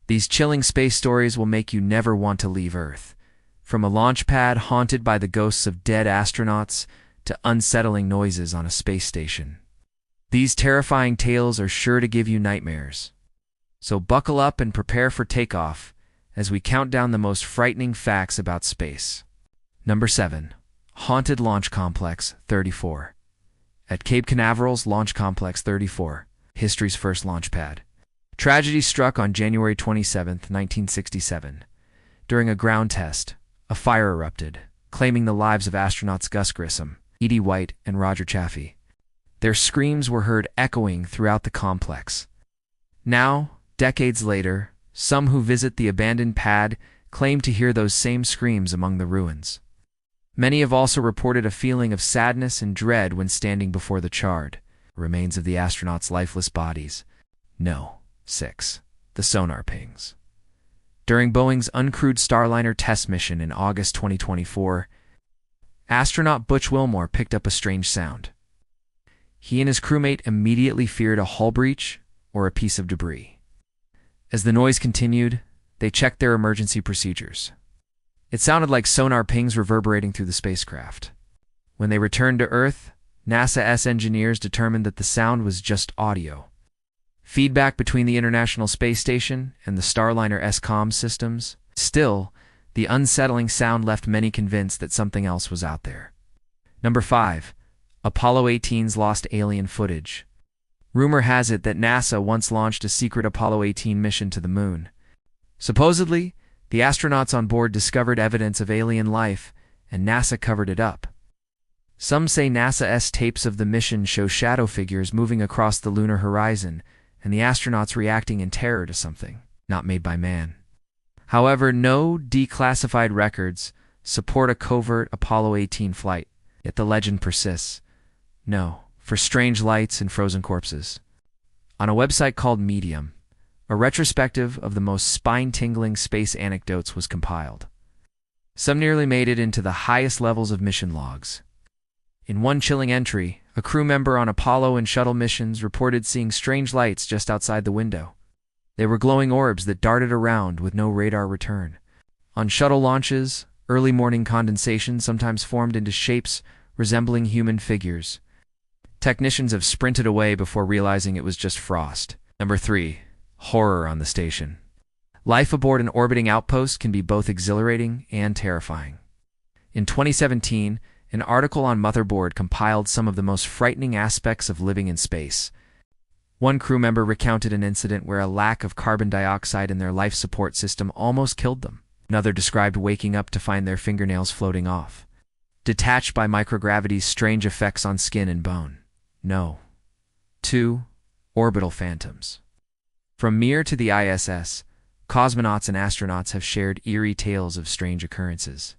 These chilling space stories will make you never want to leave Earth. From a launch pad haunted by the ghosts of dead astronauts to unsettling noises on a space station. These terrifying tales are sure to give you nightmares. So buckle up and prepare for takeoff as we count down the most frightening facts about space. Number 7. Haunted Launch Complex 34. At Cape Canaveral's Launch Complex 34, history's first launch pad. Tragedy struck on January 27, 1967. During a ground test, a fire erupted, claiming the lives of astronauts Gus Grissom, Edie White, and Roger Chaffee. Their screams were heard echoing throughout the complex. Now, decades later, some who visit the abandoned pad claim to hear those same screams among the ruins. Many have also reported a feeling of sadness and dread when standing before the charred remains of the astronauts' lifeless bodies. No. 6. The sonar pings. During Boeing's uncrewed Starliner test mission in August 2024, astronaut Butch Wilmore picked up a strange sound. He and his crewmate immediately feared a hull breach or a piece of debris. As the noise continued, they checked their emergency procedures. It sounded like sonar pings reverberating through the spacecraft. When they returned to Earth, NASA's engineers determined that the sound was just audio. Feedback between the International Space Station and the Starliner's comm systems. Still, the unsettling sound left many convinced that something else was out there. Number 5. Apollo 18's lost alien footage. Rumor has it that NASA once launched a secret Apollo 18 mission to the moon. Supposedly, the astronauts on board discovered evidence of alien life, and NASA covered it up. Some say NASA's tapes of the mission show shadow figures moving across the lunar horizon, and the astronauts reacting in terror to something not made by man. However, no declassified records support a covert Apollo 18 flight, yet the legend persists. No, for strange lights and frozen corpses. On a website called Medium, a retrospective of the most spine-tingling space anecdotes was compiled. Some nearly made it into the highest levels of mission logs. In one chilling entry, a crew member on Apollo and shuttle missions reported seeing strange lights just outside the window. They were glowing orbs that darted around with no radar return. On shuttle launches, early morning condensation sometimes formed into shapes resembling human figures. Technicians have sprinted away before realizing it was just frost. Number 3. Horror on the station. Life aboard an orbiting outpost can be both exhilarating and terrifying. In 2017, an article on Motherboard compiled some of the most frightening aspects of living in space. One crew member recounted an incident where a lack of carbon dioxide in their life support system almost killed them. Another described waking up to find their fingernails floating off, detached by microgravity's strange effects on skin and bone. No. 2. Orbital phantoms. From Mir to the ISS, cosmonauts and astronauts have shared eerie tales of strange occurrences.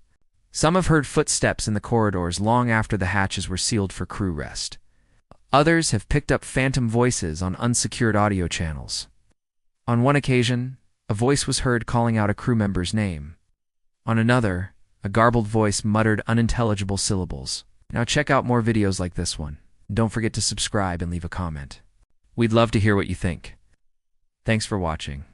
Some have heard footsteps in the corridors long after the hatches were sealed for crew rest. Others have picked up phantom voices on unsecured audio channels. On one occasion, a voice was heard calling out a crew member's name. On another, a garbled voice muttered unintelligible syllables. Now check out more videos like this one. Don't forget to subscribe and leave a comment. We'd love to hear what you think. Thanks for watching.